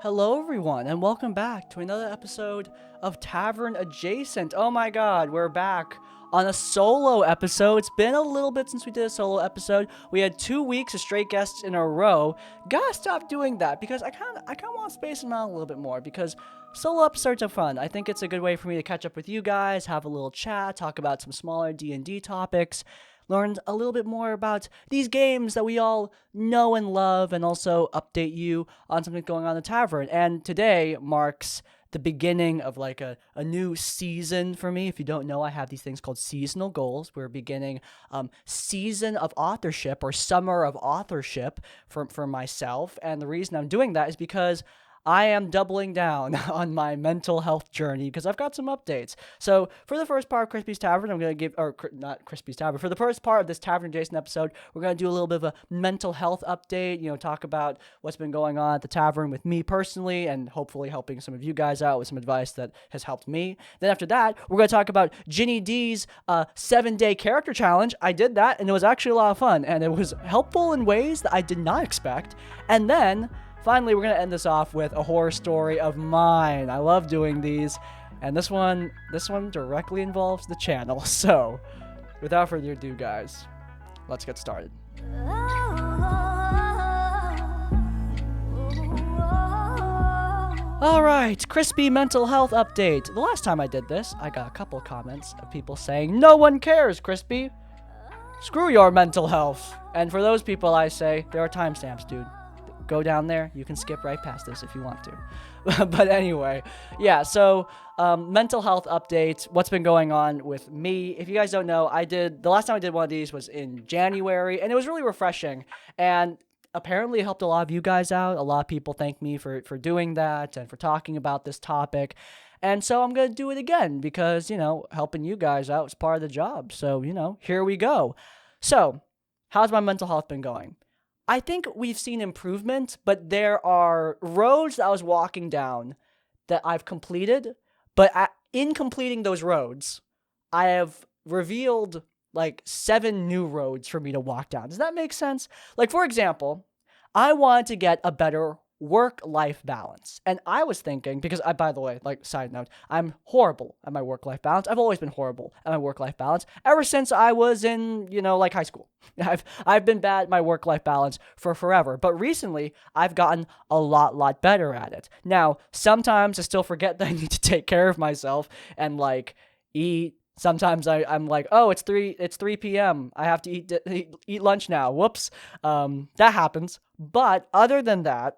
Hello, everyone, and welcome back to another episode of Tavern Adjacent. Oh my god, we're back on a solo episode. It's been a little bit since we did a solo episode. We had 2 weeks of straight guests in a row. Gotta stop doing that because I kind of want to space them out a little bit more because solo episodes are fun. I think it's a good way for me to catch up with you guys, have a little chat, talk about some smaller D&D topics. Learned a little bit more about these games that we all know and love, and also update you on something going on in the tavern. And today marks the beginning of like a new season for me. If you don't know, I have these things called seasonal goals. We're beginning season of authorship or summer of authorship for myself. And the reason I'm doing that is because I am doubling down on my mental health journey because I've got some updates. So for the first part of Crispy's Tavern, I'm going to give, or not Crispy's Tavern, for the first part of this Tavern Adjacent episode, we're going to do a little bit of a mental health update, talk about what's been going on at the tavern with me personally and hopefully helping some of you guys out with some advice that has helped me. Then after that, we're going to talk about Ginny D's 7-day character challenge. I did that and it was actually a lot of fun and it was helpful in ways that I did not expect. And then finally, we're going to end this off with a horror story of mine. I love doing these, and this one directly involves the channel. So, without further ado, guys, let's get started. Alright, Crispy mental health update. The last time I did this, I got a couple comments of people saying, "No one cares, Crispy. Screw your mental health." And for those people, I say, there are timestamps, dude. Go down there. You can skip right past this if you want to. But anyway, yeah, so mental health updates, what's been going on with me. If you guys don't know, the last time I did one of these was in January, and it was really refreshing. And apparently it helped a lot of you guys out. A lot of people thank me for doing that and for talking about this topic. And so I'm going to do it again because, helping you guys out is part of the job. So, here we go. So, how's my mental health been going? I think we've seen improvement, but there are roads that I was walking down that I've completed, but in completing those roads, I have revealed like 7 new roads for me to walk down. Does that make sense? Like, for example, I wanted to get a better work-life balance. And I was thinking, because by the way, like side note, I'm horrible at my work-life balance. I've always been horrible at my work-life balance ever since I was in, like high school. I've been bad at my work-life balance for forever. But recently, I've gotten a lot better at it. Now, sometimes I still forget that I need to take care of myself and like eat. Sometimes I'm like, oh, it's 3 p.m. I have to eat lunch now. Whoops. That happens. But other than that,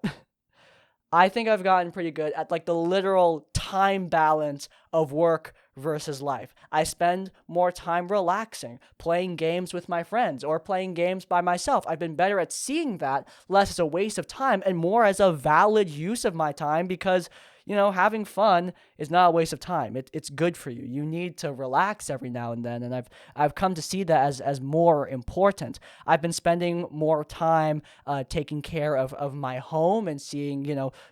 I think I've gotten pretty good at like the literal time balance of work versus life. I spend more time relaxing, playing games with my friends, or playing games by myself. I've been better at seeing that less as a waste of time and more as a valid use of my time because, having fun is not a waste of time. It's good for you. You need to relax every now and then, and I've come to see that as more important. I've been spending more time taking care of my home and seeing,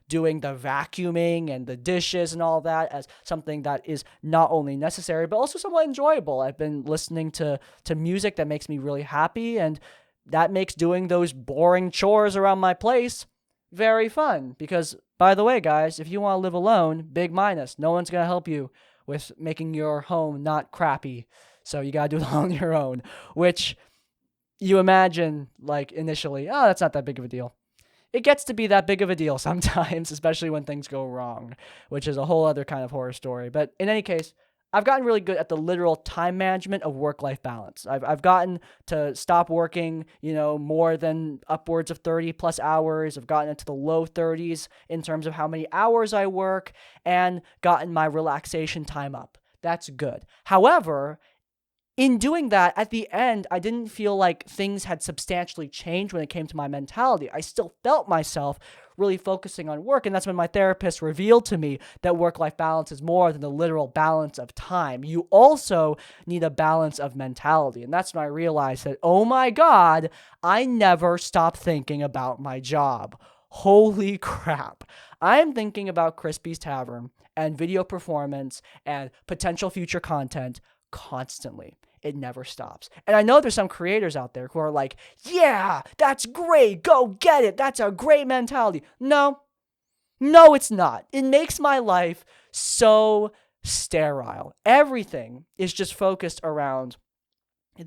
doing the vacuuming and the dishes and all that as something that is not only necessary, but also somewhat enjoyable. I've been listening to music that makes me really happy, and that makes doing those boring chores around my place very fun because, by the way, guys, if you want to live alone, big minus. No one's going to help you with making your home not crappy. So you got to do it on your own, which you imagine, like, initially, oh, that's not that big of a deal. It gets to be that big of a deal sometimes, especially when things go wrong, which is a whole other kind of horror story. But in any case, I've gotten really good at the literal time management of work-life balance. I've gotten to stop working, more than upwards of 30 plus hours. I've gotten into the low 30s in terms of how many hours I work and gotten my relaxation time up. That's good. However, in doing that, at the end, I didn't feel like things had substantially changed when it came to my mentality. I still felt myself really focusing on work, and that's when my therapist revealed to me that work-life balance is more than the literal balance of time. You also need a balance of mentality, and that's when I realized that, oh my God, I never stop thinking about my job. Holy crap. I am thinking about Crispy's Tavern and video performance and potential future content constantly. It never stops. And I know there's some creators out there who are like, yeah, that's great. Go get it. That's a great mentality. No, No, it's not. It makes my life so sterile. Everything is just focused around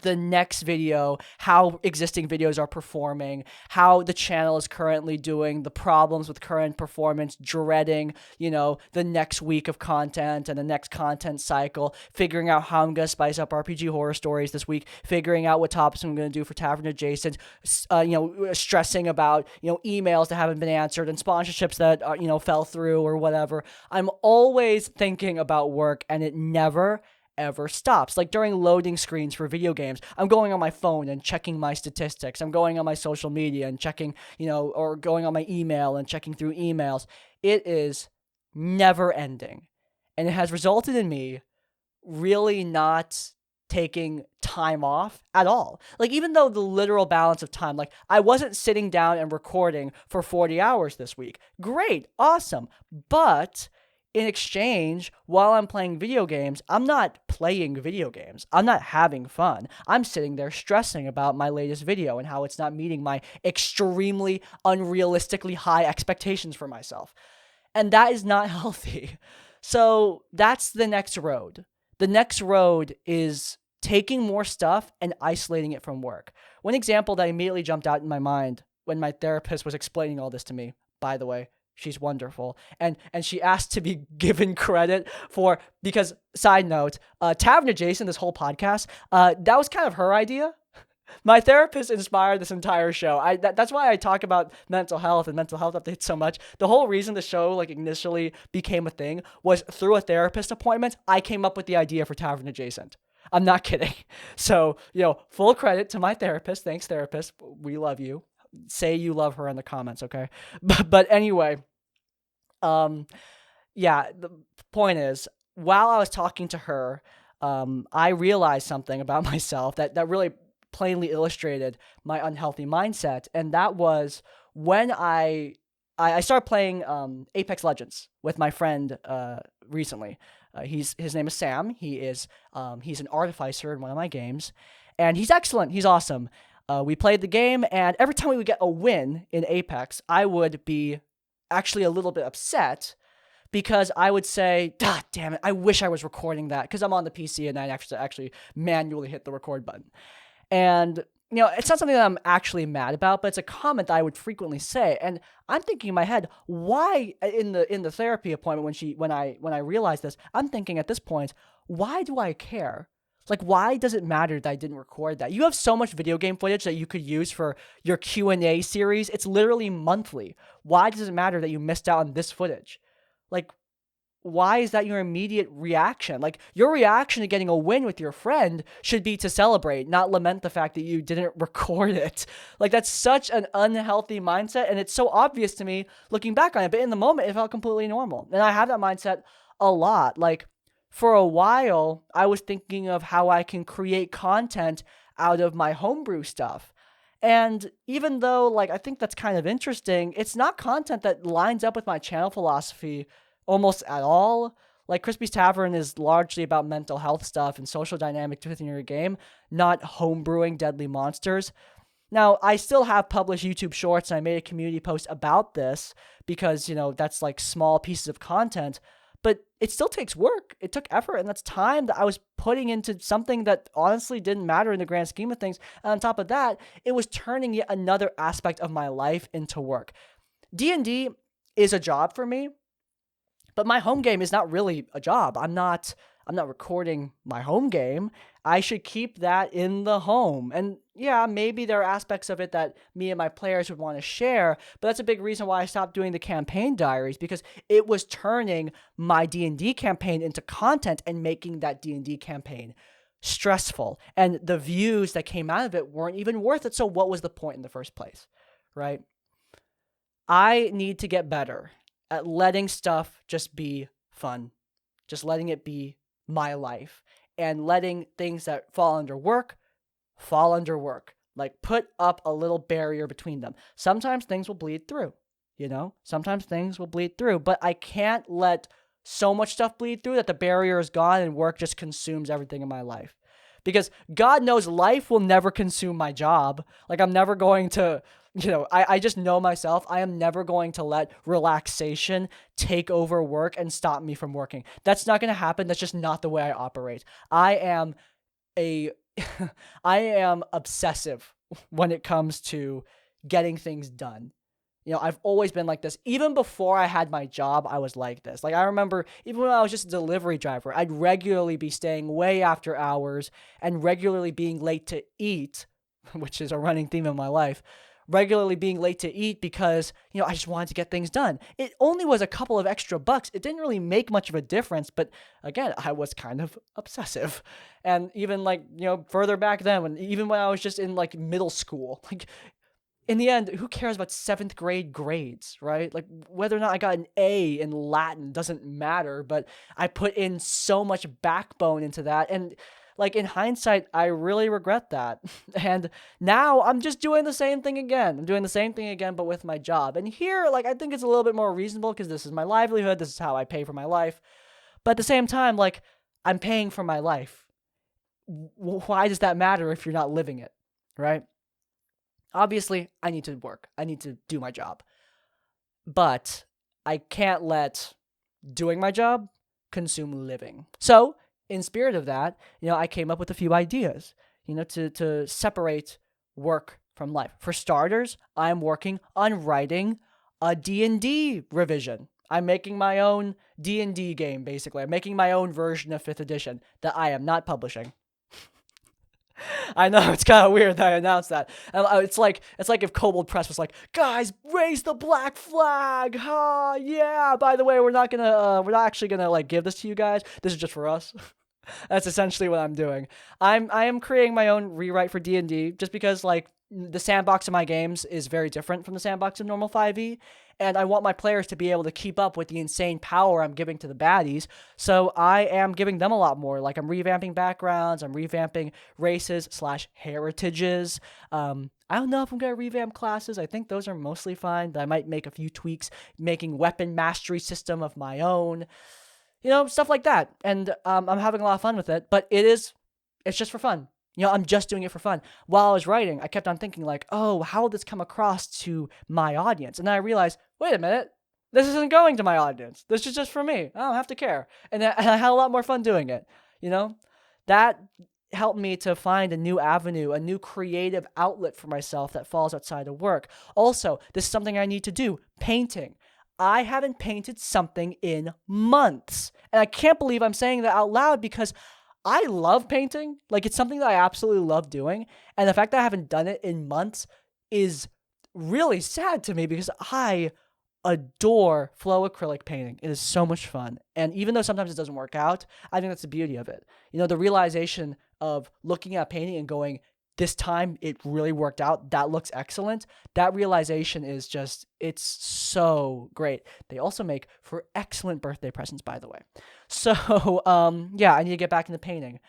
the next video, how existing videos are performing, how the channel is currently doing, the problems with current performance, dreading, the next week of content and the next content cycle, figuring out how I'm going to spice up RPG horror stories this week, figuring out what topics I'm going to do for Tavern Adjacent, stressing about, emails that haven't been answered and sponsorships that, fell through or whatever. I'm always thinking about work, and it never ever stops. Like during loading screens for video games, I'm going on my phone and checking my statistics. I'm going on my social media and checking, or going on my email and checking through emails. It is never ending. And it has resulted in me really not taking time off at all. Like, even though the literal balance of time, like, I wasn't sitting down and recording for 40 hours this week. Great, awesome. But in exchange, while I'm playing video games, I'm not playing video games. I'm not having fun. I'm sitting there stressing about my latest video and how it's not meeting my extremely unrealistically high expectations for myself. And that is not healthy. So that's the next road. The next road is taking more stuff and isolating it from work. One example that immediately jumped out in my mind when my therapist was explaining all this to me, by the way, she's wonderful. And she asked to be given credit because, side note, Tavern Adjacent, this whole podcast, that was kind of her idea. My therapist inspired this entire show. That's why I talk about mental health and mental health updates so much. The whole reason the show initially became a thing was through a therapist appointment. I came up with the idea for Tavern Adjacent. I'm not kidding. So, full credit to my therapist. Thanks, therapist. We love you. Say you love her in the comments, okay? But anyway, the point is, while I was talking to her, I realized something about myself that really plainly illustrated my unhealthy mindset, and that was when I started playing Apex Legends with my friend recently. His name is Sam. He's an artificer in one of my games, and he's excellent. He's awesome. We played the game, and every time we would get a win in Apex, I would be actually a little bit upset because I would say, "God damn it! I wish I was recording that," because I'm on the PC and I actually manually hit the record button. And it's not something that I'm actually mad about, but it's a comment that I would frequently say. And I'm thinking in my head, why in the therapy appointment when I realized this, I'm thinking at this point, why do I care? Like, why does it matter that I didn't record that? You have so much video game footage that you could use for your Q&A series. It's literally monthly. Why does it matter that you missed out on this footage? Like, why is that your immediate reaction? Like, your reaction to getting a win with your friend should be to celebrate, not lament the fact that you didn't record it. Like, that's such an unhealthy mindset, and it's so obvious to me looking back on it. But in the moment, it felt completely normal. And I have that mindset a lot. Like, for a while, I was thinking of how I can create content out of my homebrew stuff. And even though, I think that's kind of interesting, it's not content that lines up with my channel philosophy almost at all. Like, Crispy's Tavern is largely about mental health stuff and social dynamics within your game, not homebrewing deadly monsters. Now, I still have published YouTube shorts, and I made a community post about this because, that's small pieces of content. But it still takes work. It took effort, and that's time that I was putting into something that honestly didn't matter in the grand scheme of things. And on top of that, it was turning yet another aspect of my life into work. D&D is a job for me, but my home game is not really a job. I'm not recording my home game. I should keep that in the home. And yeah, maybe there are aspects of it that me and my players would want to share, but that's a big reason why I stopped doing the campaign diaries, because it was turning my D&D campaign into content and making that D&D campaign stressful. And the views that came out of it weren't even worth it. So what was the point in the first place, right? I need to get better at letting stuff just be fun, just letting it be my life, and letting things that fall under work. Like, put up a little barrier between them. Sometimes things will bleed through, but I can't let so much stuff bleed through that the barrier is gone and work just consumes everything in my life. Because God knows life will never consume my job. Like, I'm never going to I just know myself. I am never going to let relaxation take over work and stop me from working. That's not going to happen. That's just not the way I operate. I am a I am obsessive when it comes to getting things done. I've always been like this. Even before I had my job, I was like this. Like, I remember even when I was just a delivery driver, I'd regularly be staying way after hours and regularly being late to eat, which is a running theme in my life. Regularly being late to eat because, I just wanted to get things done. It only was a couple of extra bucks. It didn't really make much of a difference, but again, I was kind of obsessive. And even further back then, even when I was just in middle school, in the end, who cares about 7th grade grades, right? Like, whether or not I got an A in Latin doesn't matter, but I put in so much backbone into that. And in hindsight, I really regret that. And now I'm just doing the same thing again. I'm doing the same thing again, but with my job. And here, I think it's a little bit more reasonable because this is my livelihood. This is how I pay for my life. But at the same time, I'm paying for my life. Why does that matter if you're not living it, right? Obviously, I need to work. I need to do my job. But I can't let doing my job consume living. So, in spirit of that, I came up with a few ideas, to separate work from life. For starters, I'm working on writing a D&D revision. I'm making my own D&D game, basically. I'm making my own version of 5th edition that I am not publishing. I know, it's kind of weird that I announced that. It's like if Kobold Press was like, guys, raise the black flag. Yeah. By the way, we're not actually gonna give this to you guys. This is just for us. That's essentially what I'm doing. I am creating my own rewrite for D&D just because the sandbox of my games is very different from the sandbox of normal 5e, and I want my players to be able to keep up with the insane power I'm giving to the baddies, so I am giving them a lot more. I'm revamping backgrounds, I'm revamping races/heritages. I don't know if I'm going to revamp classes. I think those are mostly fine, but I might make a few tweaks, making weapon mastery system of my own. Stuff like that. And I'm having a lot of fun with it, but it's just for fun. I'm just doing it for fun. While I was writing, I kept on thinking oh, how will this come across to my audience? And then I realized, wait a minute, this isn't going to my audience. This is just for me. I don't have to care. And I had a lot more fun doing it. That helped me to find a new avenue, a new creative outlet for myself that falls outside of work. Also, this is something I need to do, painting. I haven't painted something in months. And I can't believe I'm saying that out loud because I love painting. It's something that I absolutely love doing. And the fact that I haven't done it in months is really sad to me because I adore flow acrylic painting. It is so much fun. And even though sometimes it doesn't work out, I think that's the beauty of it. The realization of looking at painting and going, this time it really worked out. That looks excellent. That realization is just, it's so great. They also make for excellent birthday presents, by the way. So, yeah, I need to get back into painting.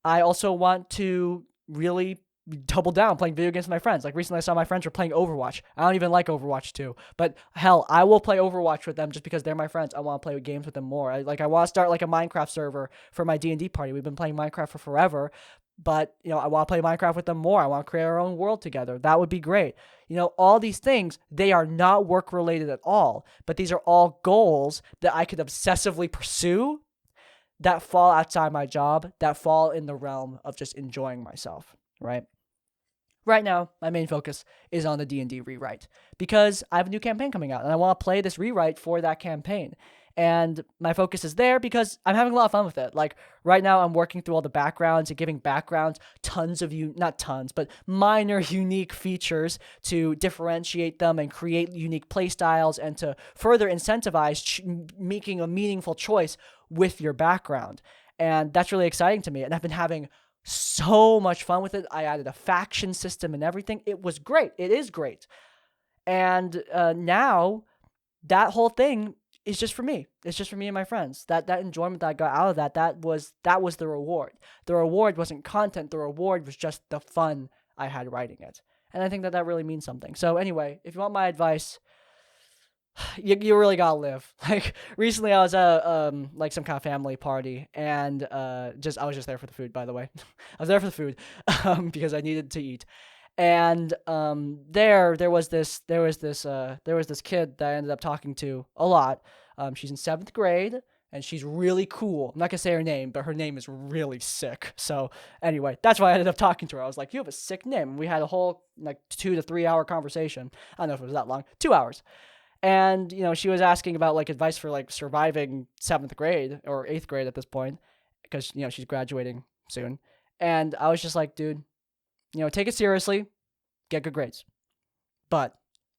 I also want to really double down playing video games with my friends. Recently I saw my friends were playing Overwatch. I don't even like Overwatch 2, but hell, I will play Overwatch with them just because they're my friends. I want to play games with them more. I want to start a Minecraft server for my D&D party. We've been playing Minecraft for forever. But, I want to play Minecraft with them more. I want to create our own world together. That would be great. All these things, they are not work-related at all. But these are all goals that I could obsessively pursue that fall outside my job, that fall in the realm of just enjoying myself, right? Right now, my main focus is on the D&D rewrite because I have a new campaign coming out, and I want to play this rewrite for that campaign. And my focus is there because I'm having a lot of fun with it. Right now, I'm working through all the backgrounds and giving backgrounds not tons, but minor unique features to differentiate them and create unique play styles and to further incentivize making a meaningful choice with your background. And that's really exciting to me. And I've been having so much fun with it. I added a faction system and everything. It was great. It is great. And now that whole thing is just for me. It's just for me and my friends. That enjoyment that I got out of that was the reward. The reward wasn't content. The reward was just the fun I had writing it. And I think that really means something. So anyway, if you want my advice, you really gotta live. Recently I was at some kind of family party, and I was just there for the food, by the way. I was there for the food because I needed to eat. And there was this kid that I ended up talking to a lot. She's in 7th grade, and she's really cool. I'm not gonna say her name, but her name is really sick. So anyway, that's why I ended up talking to her. I was like, "You have a sick name." And we had a whole 2 to 3 hour conversation. I don't know if it was that long, 2 hours. And she was asking about advice for surviving 7th grade or 8th grade at this point, because she's graduating soon. And I was just like, dude, take it seriously, get good grades. But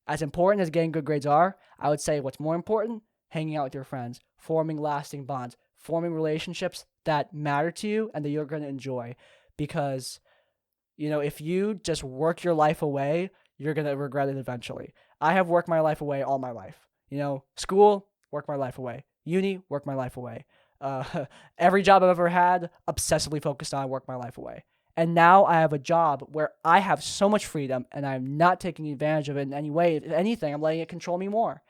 as important as getting good grades are, I would say what's more important, hanging out with your friends, forming lasting bonds, forming relationships that matter to you and that you're going to enjoy. Because, if you just work your life away, you're going to regret it eventually. I have worked my life away all my life. School, worked my life away. Uni, worked my life away. Every job I've ever had, obsessively focused on, worked my life away. And now I have a job where I have so much freedom and I'm not taking advantage of it in any way. If anything, I'm letting it control me more.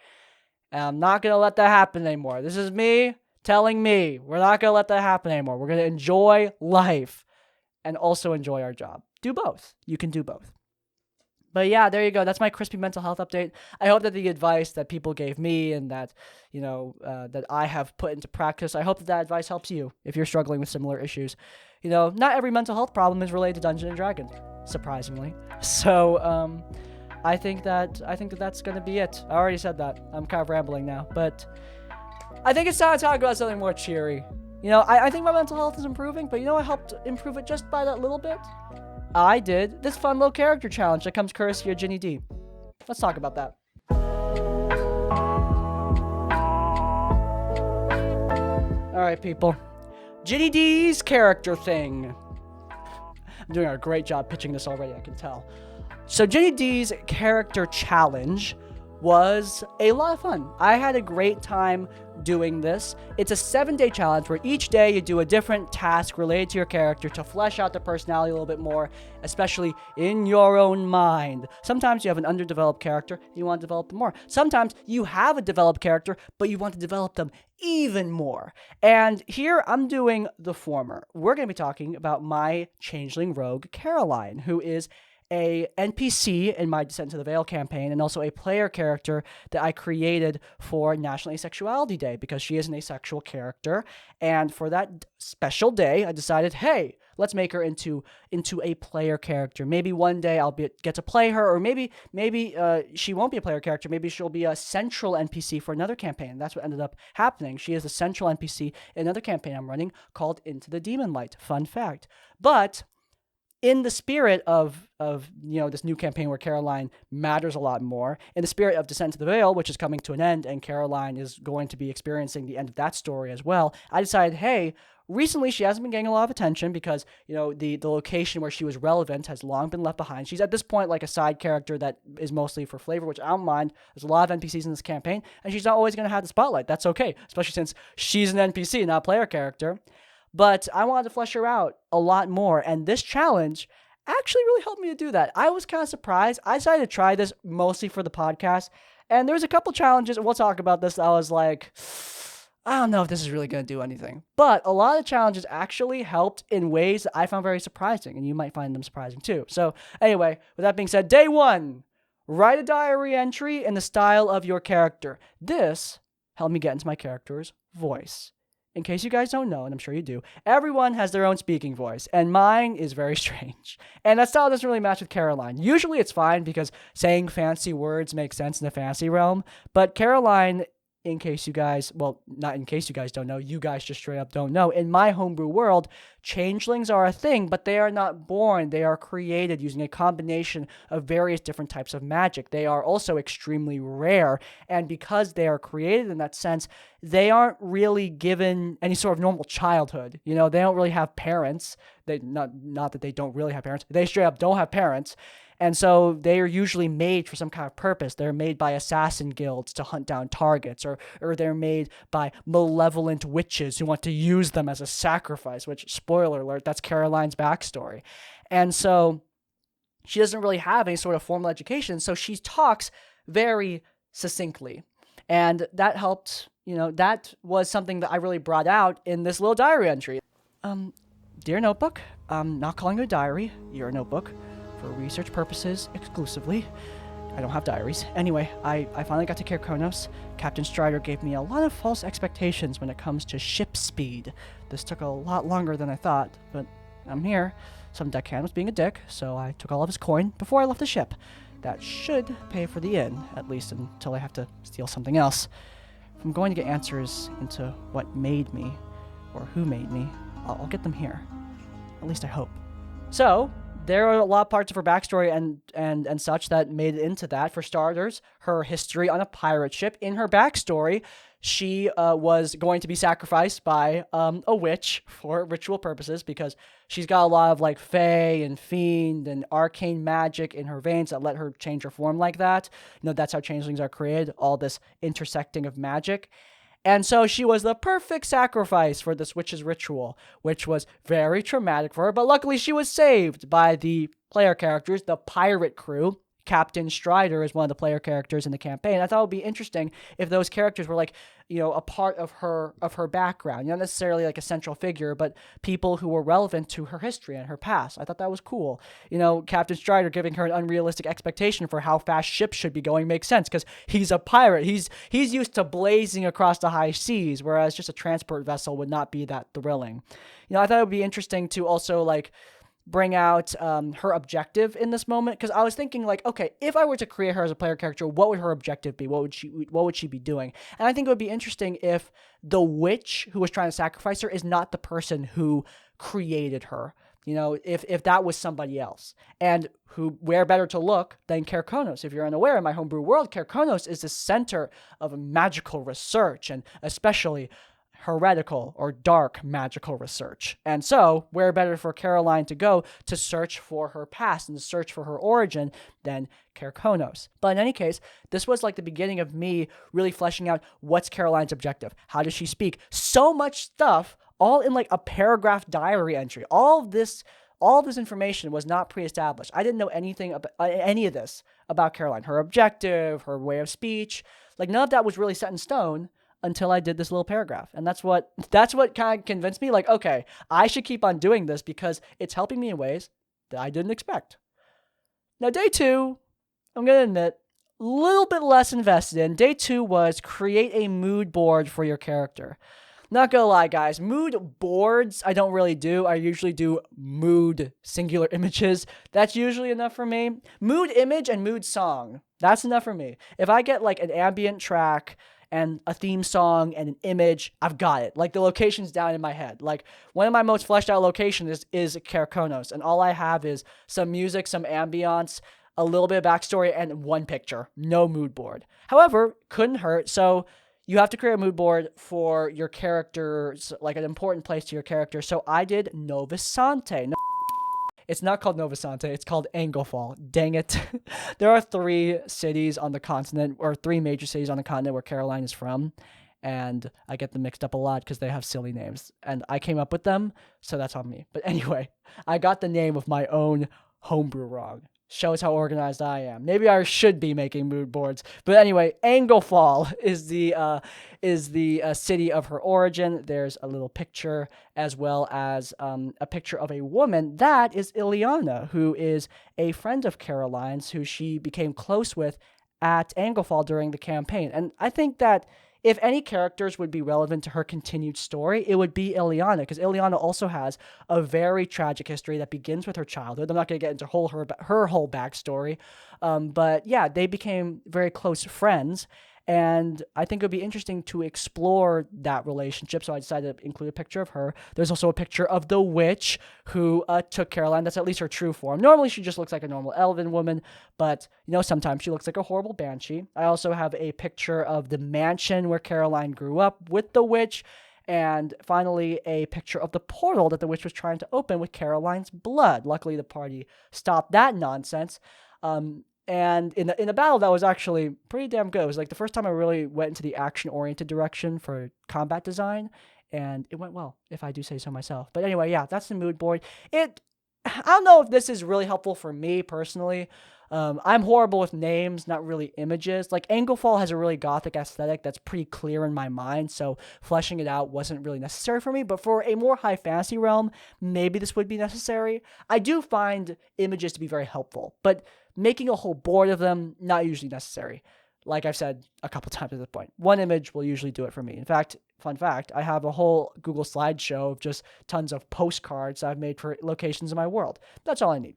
And I'm not going to let that happen anymore. This is me telling me we're not going to let that happen anymore. We're going to enjoy life and also enjoy our job. Do both. You can do both. But yeah, there you go. That's my crispy mental health update. I hope that the advice that people gave me and that, that I have put into practice, I hope that advice helps you if you're struggling with similar issues. Not every mental health problem is related to Dungeons & Dragons, surprisingly. So, I think that's going to be it. I already said that. I'm kind of rambling now, but I think it's time to talk about something more cheery. I think my mental health is improving, but I helped improve it just by that little bit. I did this fun little character challenge that comes courtesy of Ginny D. Let's talk about that. Alright, people. Ginny D's character thing. I'm doing a great job pitching this already, I can tell. So Ginny D's character challenge was a lot of fun. I had a great time doing this. It's a 7-day challenge where each day you do a different task related to your character to flesh out their personality a little bit more, especially in your own mind. Sometimes you have an underdeveloped character and you want to develop them more. Sometimes you have a developed character, but you want to develop them even more. And here I'm doing the former. We're going to be talking about my changeling rogue, Caroline, who is a NPC in my Descent into the Veil campaign, and also a player character that I created for National Asexuality Day, because she is an asexual character. And for that special day, I decided, hey, let's make her into a player character. Maybe one day I'll get to play her, or maybe she won't be a player character. Maybe she'll be a central NPC for another campaign. That's what ended up happening. She is a central NPC in another campaign I'm running called Into the Demon Light. Fun fact. But in the spirit of this new campaign where Caroline matters a lot more, in the spirit of Descent to the Veil, which is coming to an end, and Caroline is going to be experiencing the end of that story as well, I decided, hey, recently she hasn't been getting a lot of attention because, the location where she was relevant has long been left behind. She's at this point like a side character that is mostly for flavor, which I don't mind. There's a lot of NPCs in this campaign, and she's not always going to have the spotlight. That's okay, especially since she's an NPC, not a player character. But I wanted to flesh her out a lot more, and this challenge actually really helped me to do that. I was kind of surprised. I decided to try this mostly for the podcast, and there was a couple challenges, and we'll talk about this, that I was like, I don't know if this is really going to do anything. But a lot of the challenges actually helped in ways that I found very surprising, and you might find them surprising too. So anyway, with that being said, day 1, write a diary entry in the style of your character. This helped me get into my character's voice. In case you guys don't know, and I'm sure you do, everyone has their own speaking voice, and mine is very strange. And that style doesn't really match with Caroline. Usually it's fine because saying fancy words makes sense in the fantasy realm, but Caroline, in case you guys, well, not in case you guys don't know, you guys just straight up don't know, in my homebrew world, changelings are a thing, but they are not born. They are created using a combination of various different types of magic. They are also extremely rare, and because they are created in that sense, they aren't really given any sort of normal childhood. They don't really have parents. They not that they don't really have parents. They straight up don't have parents. And so they are usually made for some kind of purpose. They're made by assassin guilds to hunt down targets, or they're made by malevolent witches who want to use them as a sacrifice, which, spoiler alert, that's Caroline's backstory. And so she doesn't really have any sort of formal education, so she talks very succinctly. And that helped, that was something that I really brought out in this little diary entry. Dear notebook, I'm not calling you a diary, you're a notebook. for research purposes exclusively. I don't have diaries. Anyway, I finally got to Kyrkonos. Captain Strider gave me a lot of false expectations when it comes to ship speed. This took a lot longer than I thought, but I'm here. Some deckhand was being a dick, so I took all of his coin before I left the ship. That should pay for the inn, at least until I have to steal something else. If I'm going to get answers into what made me, or who made me, I'll get them here. At least I hope. So, there are a lot of parts of her backstory and such that made it into that. For starters, her history on a pirate ship. In her backstory, she was going to be sacrificed by a witch for ritual purposes because she's got a lot of like fae and fiend and arcane magic in her veins that let her change her form like that. You know, that's how changelings are created, all this intersecting of magic. And so she was the perfect sacrifice for this witch's ritual, which was very traumatic for her. But luckily she was saved by the player characters, the pirate crew. Captain Strider is one of the player characters in the campaign. I thought it would be interesting if those characters were like, you know, a part of her background. Not necessarily like a central figure, but people who were relevant to her history and her past. I thought that was cool. You know, Captain Strider giving her an unrealistic expectation for how fast ships should be going makes sense because he's a pirate. He's used to blazing across the high seas, whereas just a transport vessel would not be that thrilling. You know, I thought it would be interesting to also like bring out her objective in this moment, because I was thinking like, okay, if I were to create her as a player character, what would her objective be? What would she be doing? And I think it would be interesting if the witch who was trying to sacrifice her is not the person who created her. You know, if that was somebody else. And where better to look than Kyrkonos? If you're unaware, in my homebrew world, Kyrkonos is the center of magical research, and especially heretical or dark magical research. And so, where better for Caroline to go to search for her past and to search for her origin than Kyrkonos? But in any case, this was like the beginning of me really fleshing out what's Caroline's objective. How does she speak? So much stuff, all in like a paragraph diary entry. All of this information was not pre-established. I didn't know anything about any of this about Caroline. Her objective, her way of speech, like none of that was really set in stone until I did this little paragraph. And that's what kind of convinced me, like, okay, I should keep on doing this because it's helping me in ways that I didn't expect. Now, day 2, I'm going to admit, a little bit less invested in. Day 2 was create a mood board for your character. Not gonna lie, guys, mood boards I don't really do. I usually do mood singular images. That's usually enough for me. Mood image and mood song, that's enough for me. If I get like an ambient track and a theme song and an image, I've got it. Like the location's down in my head. Like one of my most fleshed out locations is Kyrkonos, and all I have is some music, some ambiance, a little bit of backstory, and one picture. No mood board. However, couldn't hurt. So you have to create a mood board for your characters, like an important place to your character. So I did Novosante. It's not called Novosante, it's called Anglefall. Dang it. There are 3 cities on the continent, or 3 major cities on the continent where Caroline is from, and I get them mixed up a lot because they have silly names, and I came up with them, so that's on me. But anyway, I got the name of my own homebrew wrong. Shows how organized I am. Maybe I should be making mood boards. But anyway, Anglefall is the city of her origin. There's a little picture as well as a picture of a woman. That is Ileana, who is a friend of Caroline's who she became close with at Anglefall during the campaign. And I think that if any characters would be relevant to her continued story, it would be Ileana, because Ileana also has a very tragic history that begins with her childhood. I'm not going to get into her whole backstory, but yeah, they became very close friends, and I think it would be interesting to explore that relationship, so I decided to include a picture of her. There's also a picture of the witch who took Caroline. That's at least her true form. Normally, she just looks like a normal elven woman, but, you know, sometimes she looks like a horrible banshee. I also have a picture of the mansion where Caroline grew up with the witch, and finally, a picture of the portal that the witch was trying to open with Caroline's blood. Luckily, the party stopped that nonsense. And in the battle, that was actually pretty damn good. It was like the first time I really went into the action-oriented direction for combat design, and it went well, if I do say so myself. But anyway, yeah, that's the mood board. I don't know if this is really helpful for me personally. I'm horrible with names, not really images. Like Anglefall has a really gothic aesthetic that's pretty clear in my mind, so fleshing it out wasn't really necessary for me. But for a more high fantasy realm, maybe this would be necessary. I do find images to be very helpful, but making a whole board of them, not usually necessary. Like I've said a couple times at this point, one image will usually do it for me. In fact, fun fact, I have a whole Google slideshow of just tons of postcards I've made for locations in my world. That's all I need.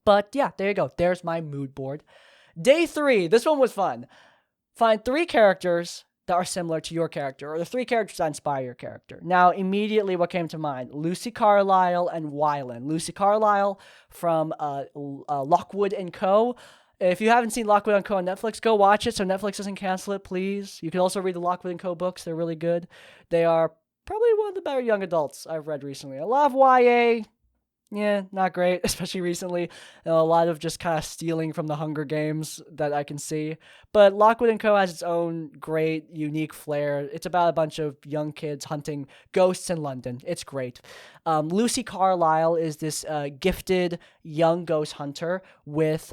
But yeah, there you go. There's my mood board. Day 3. This one was fun. Find 3 characters that are similar to your character, or the 3 characters that inspire your character. Now, immediately what came to mind? Lucy Carlisle and Wylan. Lucy Carlisle from Lockwood & Co. If you haven't seen Lockwood & Co. on Netflix, go watch it so Netflix doesn't cancel it, please. You can also read the Lockwood & Co. books. They're really good. They are probably one of the better young adults I've read recently. I love YA. Yeah, not great, especially recently. A lot of just kind of stealing from the Hunger Games that I can see. But Lockwood & Co. has its own great, unique flair. It's about a bunch of young kids hunting ghosts in London. It's great. Lucy Carlisle is this gifted young ghost hunter with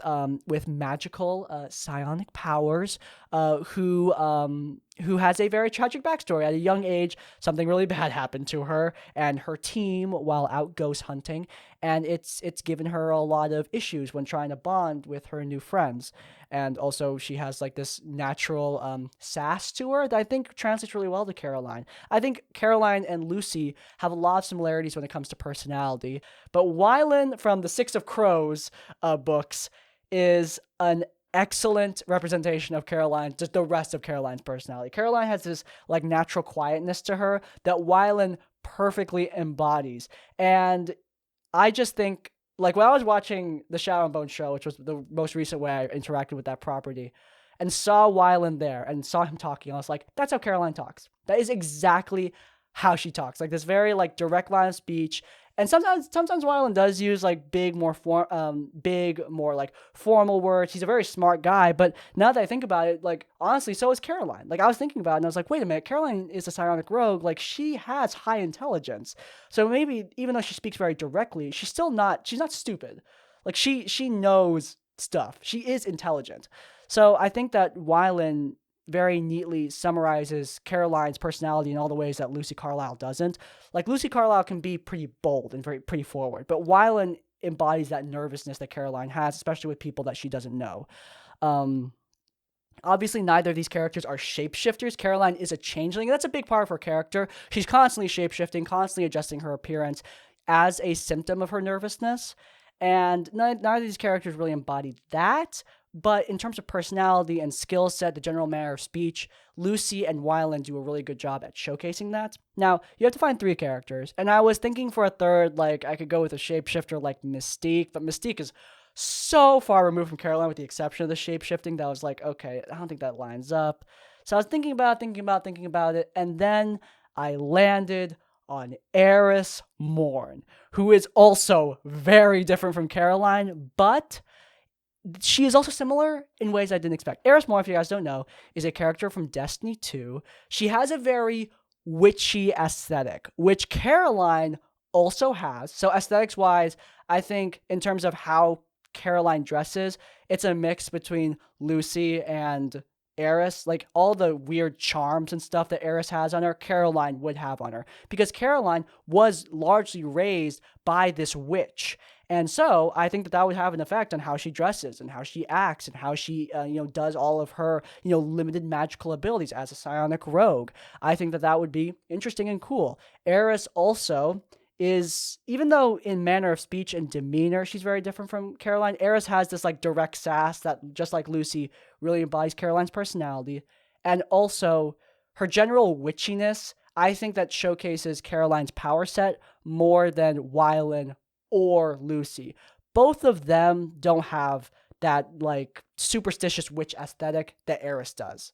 magical psionic powers who has a very tragic backstory. At a young age, something really bad happened to her and her team while out ghost hunting, and it's given her a lot of issues when trying to bond with her new friends. And also, she has like this natural sass to her that I think translates really well to Caroline. I think Caroline and Lucy have a lot of similarities when it comes to personality, but Wylan from the Six of Crows books is an excellent representation of Caroline, just the rest of Caroline's personality. Caroline has this like natural quietness to her that Wylan perfectly embodies. And I just think, like when I was watching the Shadow and Bone show, which was the most recent way I interacted with that property, and saw Wylan there and saw him talking, I was like, that's how Caroline talks. That is exactly how she talks. Like this very like direct line of speech. And sometimes Wylan does use like big, more like formal words. He's a very smart guy, but now that I think about it, like honestly, so is Caroline. Like I was thinking about it and I was like, wait a minute, Caroline is a psionic rogue. Like she has high intelligence. So maybe even though she speaks very directly, she's not stupid. Like she knows stuff. She is intelligent. So I think that Wylan very neatly summarizes Caroline's personality in all the ways that Lucy Carlisle doesn't. Like Lucy Carlisle can be pretty bold and pretty forward, but Wylan embodies that nervousness that Caroline has, especially with people that she doesn't know. Obviously, neither of these characters are shapeshifters. Caroline is a changeling. That's a big part of her character. She's constantly shapeshifting, constantly adjusting her appearance as a symptom of her nervousness. And neither of these characters really embody that. But in terms of personality and skill set, the general manner of speech, Lucy and Wylan do a really good job at showcasing that. Now, you have to find 3 characters. And I was thinking for a third, like, I could go with a shapeshifter like Mystique. But Mystique is so far removed from Caroline with the exception of the shapeshifting that I was like, okay, I don't think that lines up. So I was thinking about it. And then I landed on Eris Morn, who is also very different from Caroline, but she is also similar in ways I didn't expect. Eris Morn, if you guys don't know, is a character from Destiny 2. She has a very witchy aesthetic, which Caroline also has. So aesthetics-wise, I think in terms of how Caroline dresses, it's a mix between Lucy and Eris. Like all the weird charms and stuff that Eris has on her, Caroline would have on her. Because Caroline was largely raised by this witch. And so I think that would have an effect on how she dresses and how she acts and how she, does all of her, limited magical abilities as a psionic rogue. I think that would be interesting and cool. Eris also is, even though in manner of speech and demeanor, she's very different from Caroline, Eris has this like direct sass that, just like Lucy, really embodies Caroline's personality. And also her general witchiness, I think that showcases Caroline's power set more than Wylan or Lucy. Both of them don't have that like superstitious witch aesthetic that Eris does.